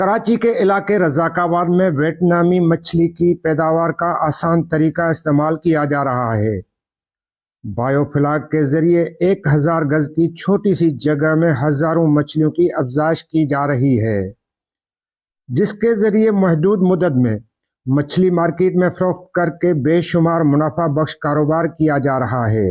कराची के इलाके रज़ाकाबाद में वियतनामी मछली की पैदावार का आसान तरीका इस्तेमाल किया जा रहा है। बायोफ्लॉक के जरिए 1000 गज की छोटी सी जगह में हजारों मछलियों की अफजाइश की जा रही है, जिसके जरिए महदूद मुद्दत में मछली मार्केट में फरोख्त करके बेशुमार मुनाफा बख्श कारोबार किया जा रहा है।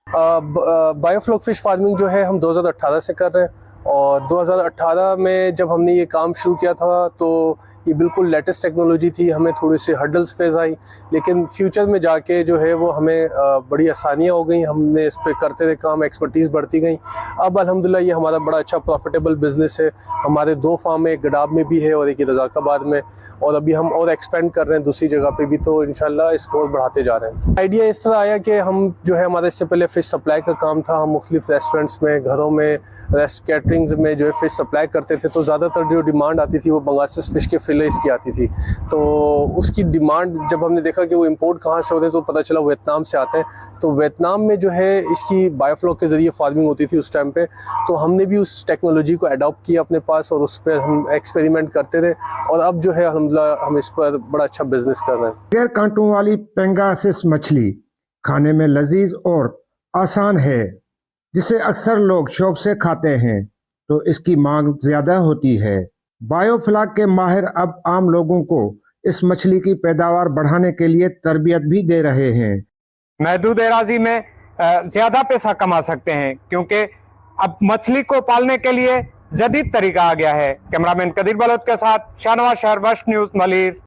बायोफ्लॉक फिश फार्मिंग जो है हम 2018 से कर रहे हैं, और 2018 में जब हमने ये काम शुरू किया था तो ये बिल्कुल लेटेस्ट टेक्नोलॉजी थी। हमें थोड़ी सी हर्डल्स फेस आई, लेकिन फ्यूचर में जाके जो है वो हमें बड़ी आसानियाँ हो गई। हमने इस पे करते रहे काम, एक्सपर्टीज़ बढ़ती गई। अब अल्हम्दुलिल्लाह ये हमारा बड़ा अच्छा प्रॉफिटेबल बिजनेस है। हमारे 2 फार्म है, एक गडाब में भी है और एक रज़ाकाबाद में, और अभी हम और एक्सपेंड कर रहे हैं दूसरी जगह पे भी, तो इंशाल्लाह इसको और बढ़ाते जा रहे हैं। आइडिया इस तरह आया कि हम जो है, हमारे इससे पहले फ़िश सप्लाई का काम था। हम मुख्तलिफ रेस्टोरेंट्स में, घरों में, कैटरिंग्स में जो है फ़िश सप्लाई करते थे, तो ज़्यादातर जो डिमांड आती थी वो बंगासिस फ़िश के फिलेट्स की आती थी। तो उसकी डिमांड जब हमने देखा कि वो इंपोर्ट कहाँ से होते हैं, तो पता चला वियतनाम से आते हैं। तो वियतनाम में जो है इसकी बायोफ्लॉक के ज़रिए फार्मिंग होती थी उस टाइम पे, तो हमने भी उस टेक्नोलॉजी को अडॉप्ट किया अपने पास और उस पर हम एक्सपेरिमेंट करते रहे, और अब जो है अल्हम्दुलिल्लाह हम इस पर बड़ा अच्छा बिजनेस कर रहे हैं। गैर कांटों वाली पेंगासिस मछली खाने में लजीज और आसान है, जिसे अक्सर लोग शौक से खाते हैं, तो इसकी मांग ज्यादा होती है। बायोफ्लॉक के माहिर अब आम लोगों को इस मछली की पैदावार बढ़ाने के लिए तरबियत भी दे रहे हैं। महदूद एराजी में ज्यादा पैसा कमा सकते हैं, क्योंकि अब मछली को पालने के लिए जदीद तरीका आ गया है। कैमरामैन कदीर बलोच के साथ शाहनवाज शहर, वश न्यूज़, मलिर।